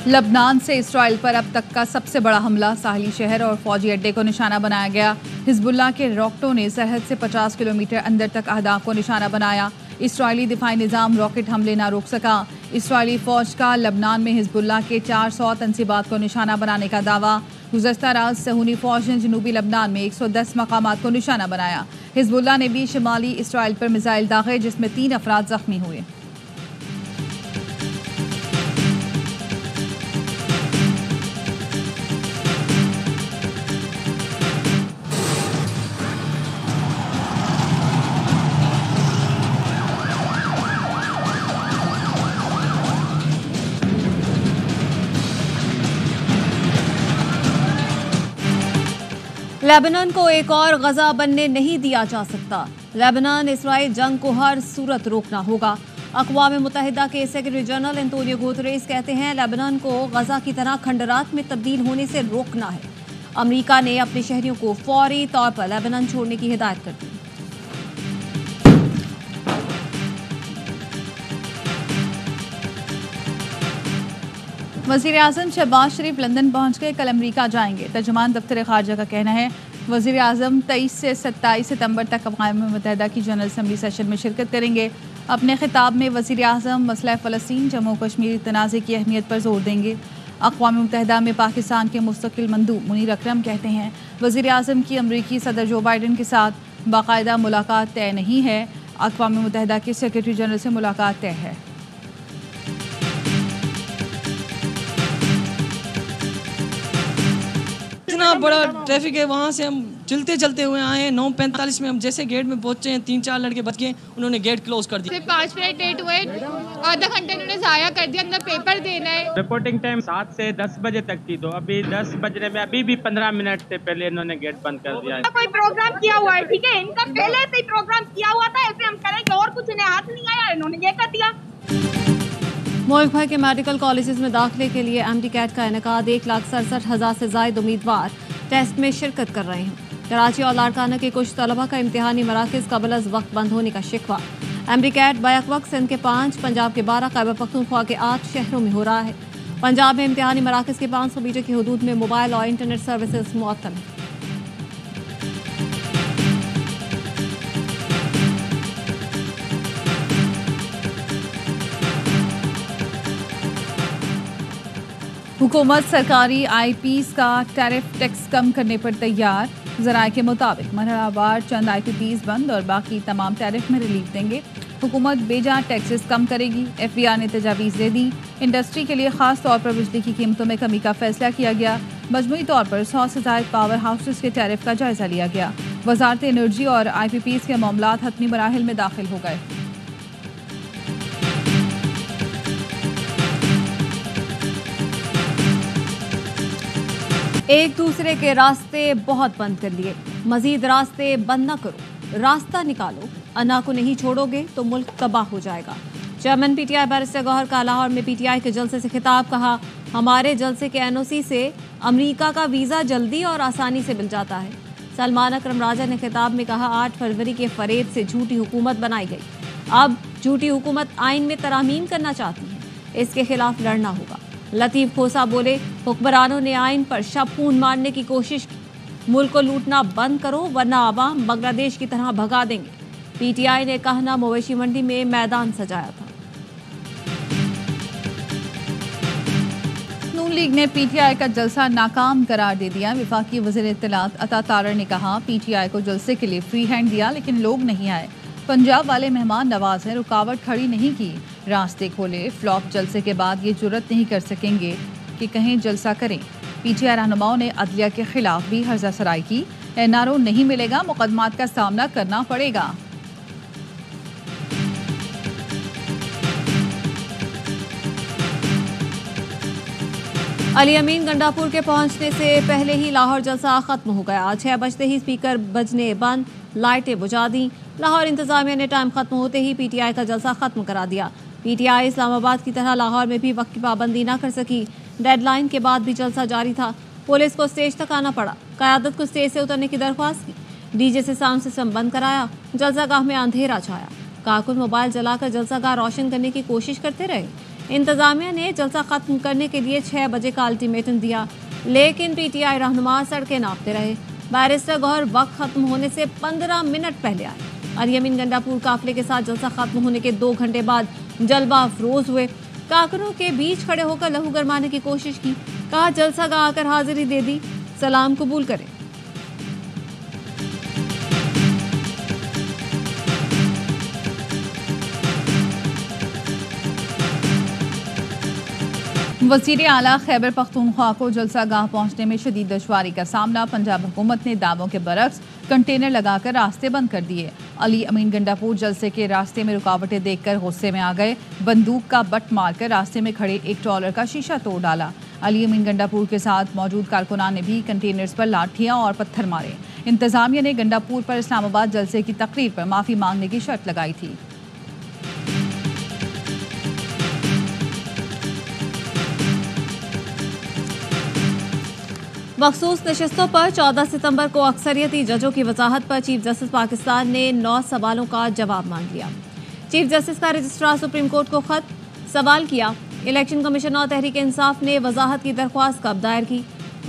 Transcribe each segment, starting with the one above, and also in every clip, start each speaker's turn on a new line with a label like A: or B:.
A: लबनान से इसराइल पर अब तक का सबसे बड़ा हमला, साहली शहर और फौजी अड्डे को निशाना बनाया गया। हिजबुल्लाह के रॉकेटों ने सरहद से 50 किलोमीटर अंदर तक अहदाफ को निशाना बनाया। इसराइली दिफाई निज़ाम रॉकेट हमले न रोक सका। इसराइली फौज का लबनान में हिजबुल्लाह के 400 तनसीबात को निशाना बनाने का दावा। गुज़श्ता रात सहूनी फौज ने जनूबी लबनान में 110 मकामात को निशाना बनाया। हिजबुल्लाह ने भी शिमाली इसराइल पर मिसाइल दागे, जिसमें 3 अफराद जख्मी हुए।
B: लेबनान को एक और गजा बनने नहीं दिया जा सकता। लेबनान इसराइल जंग को हर सूरत रोकना होगा। अक़वाम मुत्तहिदा के सेक्रेटरी जनरल एंटोनियो गुतेरेस कहते हैं लेबनान को गजा की तरह खंडरात में तब्दील होने से रोकना है। अमेरिका ने अपने शहरियों को फौरी तौर पर लेबनान छोड़ने की हिदायत कर दी।
A: वज़ीर-ए-आज़म शहबाज शरीफ लंदन पहुंच गए, कल अमेरिका जाएंगे। तर्जुमान दफ्तर खारजा का कहना है वज़ीर-ए-आज़म 23 से 27 सितंबर तक अक़वाम मुत्तहिदा की जनरल असम्बली सेशन में शिरकत करेंगे। अपने खिताब में वज़ीर-ए-आज़म मसला फ़लस्तीन, जम्मू कश्मीर तनाज़े की अहमियत पर जोर देंगे। अक़वाम मुत्तहिदा में पाकिस्तान के मुस्तकिल मंदूब मुनीर अकरम कहते हैं वज़ीर-ए-आज़म की अमरीकी सदर जो बाइडन के साथ बाकायदा मुलाकात तय नहीं है। अक़वाम मुत्तहिदा के सेक्रेटरी जनरल से मुलाकात तय है।
C: इतना बड़ा ट्रैफिक है, वहाँ से हम चलते चलते हुए आए हैं। 9:45 में हम जैसे गेट में पहुंचे हैं, 3-4 लड़के बच गए, उन्होंने गेट क्लोज कर दिया।
D: सिर्फ 5 मिनट लेट हुए, आधा घंटा उन्होंने ज़ाया कर दिया। अंदर पेपर देना है।
E: रिपोर्टिंग टाइम 7 से 10 बजे तक थी, तो अभी 10 बजने में अभी भी 15 मिनट से पहले इन्होंने गेट बंद कर दिया है।
F: कोई प्रोग्राम किया हुआ है, ठीक है, इनका पहले से ही प्रोग्राम किया हुआ था, ऐसे हम करेंगे और कुछ इन्हें हाथ नहीं आया, इन्होंने ये कर दिया।
B: मुल्क भर के मेडिकल कॉलेजेस में दाखिले के लिए एमडी-कैट का इनेकाद 1,67,000 से ज़ायद उम्मीदवार टेस्ट में शिरकत कर रहे हैं। कराची और लाड़काना के कुछ तलबा का इम्तिहानी मराकज़ कबल अज़ वक्त बंद होने का शिकवा। एमडी-कैट बैक वक्त सिंध के 5, पंजाब के 12, खैबर पख्तूनख्वा के 8 शहरों में हो रहा है। पंजाब में इम्तिहानी मराकज़ के 500 मीटर की हदूद में मोबाइल और इंटरनेट सर्विसेज मुअत्तल हैं।
A: हुकूमत सरकारी IPs का टैरिफ टैक्स कम करने पर तैयार। ज़राए के मुताबिक मरहलावार चंद IPPs बंद और बाकी तमाम टैरिफ में रिलीफ देंगे। हुकूमत बेजा टैक्सेस कम करेगी। FBR ने तजावीज़ दे दी। इंडस्ट्री के लिए ख़ास तौर पर बिजली की कीमतों में कमी का फैसला किया गया। मजमूई तौर पर 100 से ज़ायद पावर हाउसेस के टैरिफ का जायज़ा लिया गया। वज़ारत एनर्जी और IPPs के मामलात हतमी मराहिल में दाखिल हो गए।
B: एक दूसरे के रास्ते बहुत बंद कर लिए, मजीद रास्ते बंद न करो, रास्ता निकालो, अना को नहीं छोड़ोगे तो मुल्क तबाह हो जाएगा। चेयरमैन PTI बैरिस्टर गौहर का लाहौर में PTI के जलसे से खिताब। कहा हमारे जलसे के NOC से अमेरिका का वीज़ा जल्दी और आसानी से मिल जाता है। सलमान अकरम राजा ने खिताब में कहा 8 फरवरी के फरेब से झूठी हुकूमत बनाई गई, अब झूठी हुकूमत आइन में तरामीम करना चाहती है, इसके खिलाफ लड़ना होगा। लतीफ़ खोसा बोले हुक्मरानों ने आइन पर शबून मारने की कोशिश की, मुल्क को लूटना बंद करो वरना आवाम बांग्लादेश की तरह भगा देंगे। PTI ने कहना मवेशी मंडी में मैदान सजाया था।
A: नून लीग ने PTI का जलसा नाकाम करार दे दिया। वफाकी वज़ीर इत्तलात अता तारर ने कहा PTI को जलसे के लिए फ्री हैंड दिया लेकिन लोग नहीं आए। पंजाब वाले मेहमान नवाज हैं, रुकावट खड़ी नहीं की, रास्ते खोले। फ्लॉप जलसे के बाद ये जुर्रत नहीं कर सकेंगे कि कहीं जलसा करें। PTI रहनुमाओं ने अदलिया के खिलाफ भी हर्जा सराई की। NRO नहीं मिलेगा, मुकदमात का सामना करना पड़ेगा।
B: अली अमीन गंडापुर के पहुंचने से पहले ही लाहौर जलसा खत्म हो गया। 6 बजते ही स्पीकर बजने बंद, लाइटें बुझा दी। लाहौर इंतजामिया ने टाइम खत्म होते ही PTI का जलसा खत्म करा दिया। PTI इस्लामाबाद की तरह लाहौर में भी वक्त की पाबंदी ना कर सकी। डेडलाइन के बाद भी जलसा जारी था। पुलिस को स्टेज तक आना पड़ा। क़यादत को स्टेज से उतरने की दरख्वास्त की। DJ से साउंड सिस्टम बंद कराया। जलसागाह में अंधेरा छाया। कारकुन मोबाइल जलाकर जलसागाह रोशन करने की कोशिश करते रहे। इंतजामिया ने जलसा खत्म करने के लिए 6 बजे का अल्टीमेटम दिया, लेकिन पीटीआई रहनुमा सड़कें नापते रहे। बैरिस्टर गौहर वक्त खत्म होने से 15 मिनट पहले आए। अली अमीन गंडापुर काफिले के साथ जलसा खत्म होने के 2 घंटे बाद जलवा अफरोज हुए। काकरों के बीच खड़े होकर लहू गरमाने की कोशिश की, कहा जलसा गा आकर हाजिरी दे दी, सलाम कबूल करें।
A: वज़ीर आला खैबर पख्तूनख्वा को जलसा गाह पहुंचने में शदीद दुश्वारी का सामना। पंजाब हुकूमत ने दावों के बरक्स कंटेनर लगाकर रास्ते बंद कर दिए। अली अमीन गंडापुर जलसे के रास्ते में रुकावटें देखकर गुस्से में आ गए। बंदूक का बट मारकर रास्ते में खड़े एक ट्रॉलर का शीशा तोड़ डाला। अली अमीन गंडापुर के साथ मौजूद कारकुनान ने भी कंटेनर्स पर लाठियां और पत्थर मारे। इंतजामिया ने गंडापुर पर इस्लामाबाद जलसे की तकरीर पर माफ़ी मांगने की शर्त लगाई थी।
B: मखसूस नशिस्तों पर 14 सितंबर को अक्सरियती जजों की वजाहत पर चीफ जस्टिस पाकिस्तान ने 9 सवालों का जवाब मांग लिया। चीफ जस्टिस का रजिस्ट्रार सुप्रीम कोर्ट को खत सवाल किया, इलेक्शन कमीशन और तहरीक इंसाफ ने वजाहत की दरख्वास्त कब दायर की,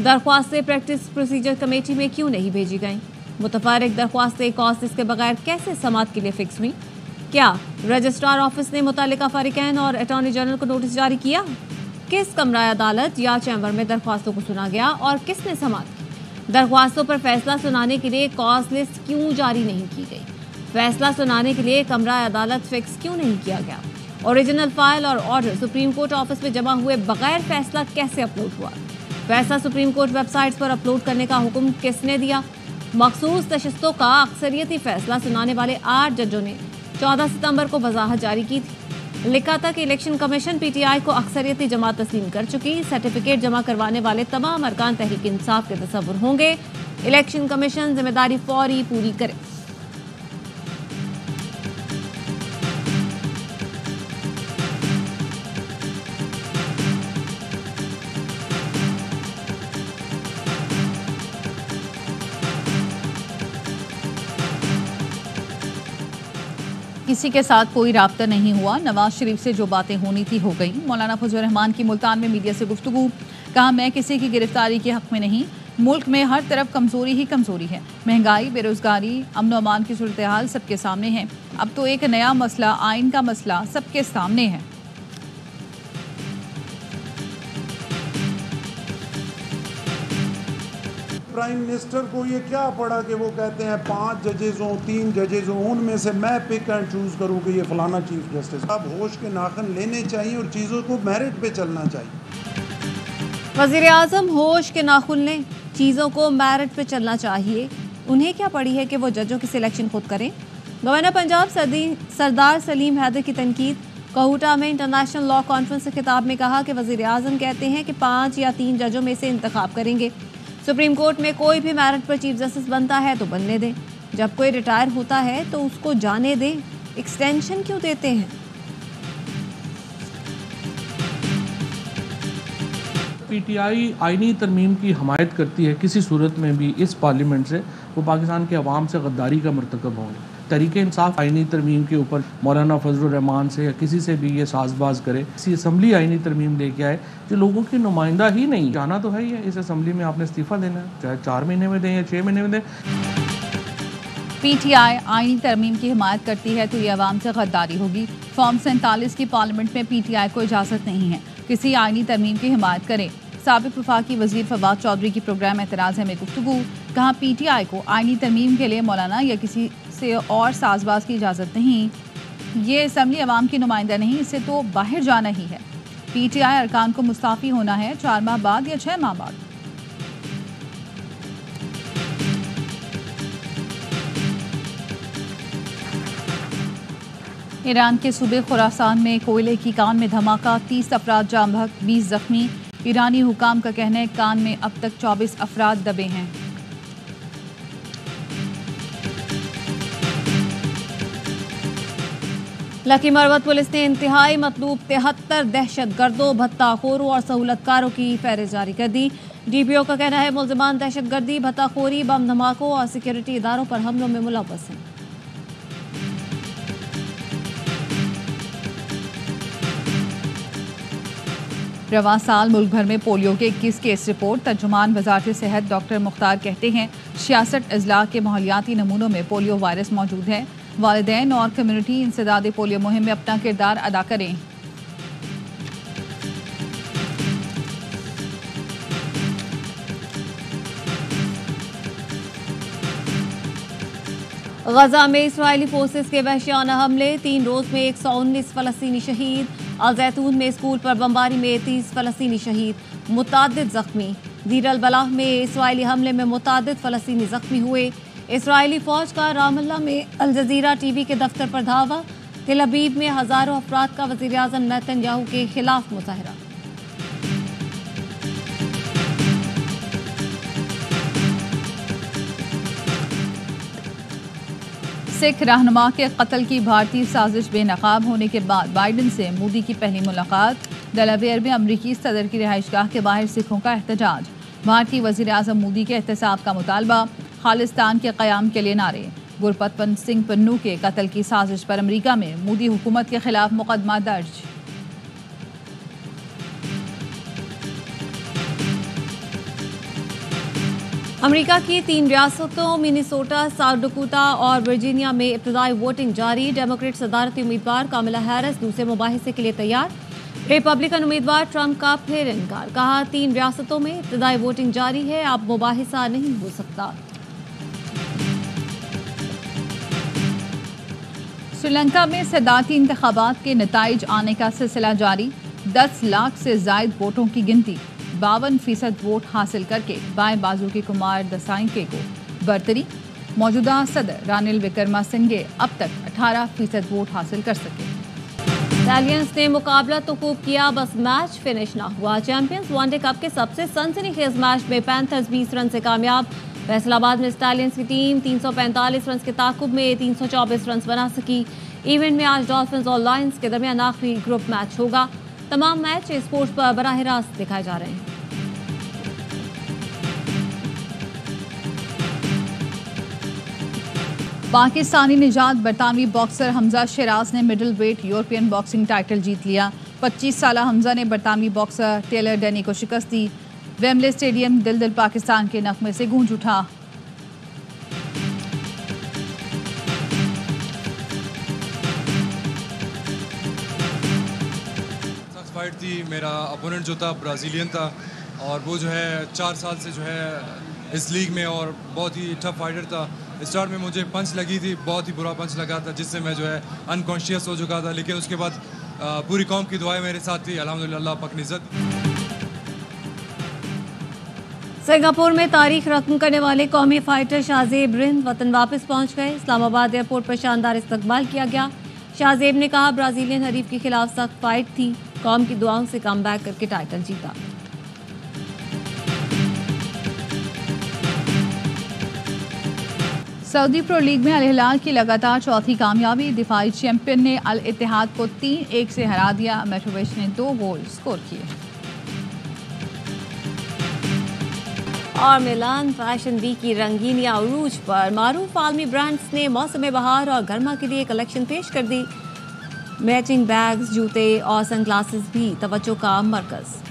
B: दरख्वास्तें प्रैक्टिस प्रोसीजर कमेटी में क्यों नहीं भेजी गईं, मुतफारिक दरख्वास्तें कॉस्टिस के बगैर कैसे समाअत के लिए फिक्स हुई, क्या रजिस्ट्रार ऑफिस ने मुतालिका फारिकैन और अटॉर्नी जनरल को नोटिस जारी किया, किस कमरा अदालत या चैम्बर में दरख्वास्तों को सुना गया और किसने समाअत की, दरख्वास्तों पर फैसला सुनाने के लिए कॉज लिस्ट क्यों जारी नहीं की गई, फैसला सुनाने के लिए कमरा अदालत फिक्स क्यों नहीं किया गया, ओरिजिनल फाइल और ऑर्डर सुप्रीम कोर्ट ऑफिस में जमा हुए बगैर फैसला कैसे अपलोड हुआ, फैसला सुप्रीम कोर्ट वेबसाइट्स पर अपलोड करने का हुक्म किसने दिया। मखसूस नशिस्तों का अक्सरियती फैसला सुनाने वाले 8 जजों ने 14 सितंबर को वजाहत जारी की थी। लिखा था कि इलेक्शन कमीशन पीटीआई को अक्सरियती जमात तस्लीम कर चुकी, सर्टिफिकेट जमा करवाने वाले तमाम अरकान तहरीक इंसाफ के तस्वुर होंगे, इलेक्शन कमीशन जिम्मेदारी फौरी पूरी करे।
A: किसी के साथ कोई राब्ता नहीं हुआ, नवाज शरीफ से जो बातें होनी थी हो गई। मौलाना फजल रहमान की मुल्तान में मीडिया से गुफ्तगू, कहा मैं किसी की गिरफ्तारी के हक में नहीं, मुल्क में हर तरफ कमज़ोरी ही कमज़ोरी है, महंगाई, बेरोज़गारी, अमन अमान की सूरत हाल सबके सामने है। अब तो एक नया मसला, आइन का मसला सबके सामने है।
G: प्राइम मिनिस्टर को ये क्या पड़ा कि वो कहते हैं 5 जजेज हों, 3 जजेज हों, उनमें से मैं पिक एंड चूज़ करूँ कि ये फलाना चीफ जस्टिस। अब होश के नाखन लेने चाहिए और चीज़ों को मेरिट पे चलना चाहिए।
B: वज़ीर आज़म होश के नाखुन लें, चीज़ों को मेरिट पे चलना चाहिए। उन्हें क्या पड़ी है कि वो जजों की सिलेक्शन खुद करें। गवर्नर पंजाब सरदार सलीम हैदर की तनकीद। कहूटा में इंटरनेशनल लॉ कॉन्फ्रेंस से खिताब में कहा कि वज़ीर आज़म कहते हैं कि 5 या 3 जजों में से इंतखाब करेंगे। सुप्रीम कोर्ट में कोई भी मेरिट पर चीफ जस्टिस बनता है तो बनने दें, जब कोई रिटायर होता है तो उसको जाने दें, एक्सटेंशन क्यों देते हैं।
H: पीटीआई आईनी तरमीम की हमायत करती है, किसी सूरत में भी इस पार्लियामेंट से वो पाकिस्तान के अवाम से गद्दारी का मरतकब होंगे। तहरीक इंसाफ आईनी तरमीम के ऊपर मौलाना फजल रहमान से या किसी से भी ये साजबाज करे, किसी असम्बली आईनी तरमीम लेके आए जो लोगों की नुमाइंदा ही नहीं। जाना तो है ही है, इस असम्बली में आपने इस्तीफ़ा देना है, चाहे 4 महीने में दें या 6 महीने में दें।
A: पीटीआई आईनी तरमीम की हिमायत करती है तो ये अवाम से गद्दारी होगी। फॉर्म 47 की पार्लियामेंट में पीटीआई को इजाज़त नहीं है किसी आईनी तरमीम की हिमायत करे। साबिक वफाकी वज़ीर फवाद चौधरी की प्रोग्राम एतराज़ में गुफ्तगू, कहा पीटीआई को आईनी तरमीम के लिए मौलाना या किसी से और साजबाज की इजाज़त नहीं। ये असम्बली अवाम की नुमाइंदा नहीं, इससे तो बाहर जाना ही है। पीटीआई अरकान को मुस्ताफ़ी होना है 4 माह बाद या 6 माह बाद। ईरान के सूबे खुरासान में कोयले की कान में धमाका, 30 अफराद जाम बहक, 20 जख्मी। ईरानी हुकाम का कहना है कान में अब तक 24 अफराद दबे हैं।
B: लकी मरवत पुलिस ने इंतहाई मतलूब 73 दहशतगर्दों, भत्ताखोरों और सहूलतकारों की फहरिस्त जारी कर दी। डीपीओ का कहना है मुल्ज़िमान दहशतगर्दी, भत्ताखोरी, बम धमाकों और सिक्योरिटी इदारों पर हमलों में मुलव्वस हैं।
A: रवा साल मुल्क भर में पोलियो के 21 केस रिपोर्ट। तर्जुमान वजारत सेहत डॉक्टर मुख्तार कहते हैं 66 अजला के माहौलियाती नमूनों में पोलियो वायरस मौजूद है। वालिदैन और कम्युनिटी इंसदाद पोलियो मुहिम में अपना किरदार अदा करें।
B: गजा में इस्राएली फोर्सेस के वहशियाना हमले, 3 रोज में 119 फलस्तीनी शहीद। अल जैतून में स्कूल पर बमबारी में 30 फलस्तीनी शहीद, मुतादिद जख्मी। दीर अल बलाह में इस्राएली हमले में मुतादिद फलस्तीनी जख्मी हुए। इस्राएली फौज का रामल्ला में अल जजीरा टीवी के दफ्तर पर धावा। तेल अवीव में हजारों अफराद का वजीर आजम नेतन्याहू के खिलाफ मुजाहरा।
A: सिख रहनुमा के कत्ल की भारतीय साजिश बेनकाब होने के बाद बाइडन से मोदी की पहली मुलाकात। डेलावेयर में अमरीकी सदर की रिहाइशगाह के बाहर सिखों का एहतजाज। भारतीय वजीर आजम मोदी के एहतसाब का मुतालबा। खालिस्तान के क़याम के लिए नारे। गुरपतवंत सिंह पन्नू के कत्ल की साजिश पर अमरीका में मोदी हुकूमत के खिलाफ मुकदमा दर्ज।
B: अमेरिका की 3 रियासतों मिनेसोटा, साउथ डकोटा और वर्जीनिया में इब्तदाई वोटिंग जारी। डेमोक्रेट सदारती उम्मीदवार कामिला हैरिस दूसरे मुबाहिसे के लिए तैयार। रिपब्लिकन उम्मीदवार ट्रंप का फिर इनकार, कहा 3 रियासतों में इब्तदाई वोटिंग जारी है, अब मुबाहिसा नहीं हो सकता।
A: श्रीलंका में सदारती इंतखाबात के नताइज आने का सिलसिला जारी। 10 लाख से जायद वोटों की गिनती। 52% वोट हासिल करके बाएं बाजू के कुमार दसाइके को बरतरी। मौजूदा सदर रानिल विक्रमासिंघे अब तक 18% वोट हासिल कर सके।
B: इटालियंस ने मुकाबला तो खूब किया, बस मैच फिनिश ना हुआ। चैंपियंस वनडे कप के सबसे सनसनीखेज मैच में पैंथर्स 20 रन से कामयाब। फैसलाबाद में इटालियंस की टीम 345 रन के ताकुब में 324 रन बना सकी। इवेंट में आज डॉल्फिन्स और लायंस के दरमियान आखिरी ग्रुप मैच होगा। तमाम मैच स्पोर्ट्स पर बराह रास्त दिखाए जा रहे हैं।
A: पाकिस्तानी निजात बरतानवी बॉक्सर हमजा शिराज ने middleweight European boxing title जीत लिया। 25 साला हमजा ने बरतानवी बॉक्सर टेलर डेनी को शिकस्त दी। वेम्बले स्टेडियम दिल दिल पाकिस्तान के नगमे से गूंज उठा।
I: फाइट थी, मेरा अपोनेंट जो था ब्राज़ीलियन था और वो जो है 4 साल से जो है इस लीग में और बहुत ही टफ फाइटर था। स्टार्ट में मुझे पंच लगी थी, बहुत ही बुरा पंच लगा था जिससे मैं जो है अनकॉन्शियस हो चुका था, लेकिन उसके बाद पूरी कौम की दुआएं मेरे साथ थी। अल्हम्दुलिल्लाह अल्लाह पाक ने इज़्ज़त।
B: सिंगापुर में तारीख रकम करने वाले कौमी फाइटर शाहजेब रिंद वतन वापस पहुंच गए। इस्लामाबाद एयरपोर्ट पर शानदार इस्तकबाल किया गया। शाहजेब ने कहा ब्राज़ीलियन हरीफ के खिलाफ सख्त फाइट थी, कौम की दुआओं से कम बैक करके टाइटल जीता।
A: सऊदी प्रो लीग में अल हिलाल की लगातार चौथी कामयाबी। दिफाई चैंपियन ने अल इत्तेहाद को 3-1 से हरा दिया। मिट्रोविच ने 2 गोल स्कोर किए।
B: और मिलान फैशन वीक की रंगीनी अरूज पर मारूफ आलमी ब्रांड्स ने मौसम बहार और गर्मा के लिए कलेक्शन पेश कर दी। मैचिंग बैग्स, जूते और सनग्लासेस भी तवज्जो का मरकज।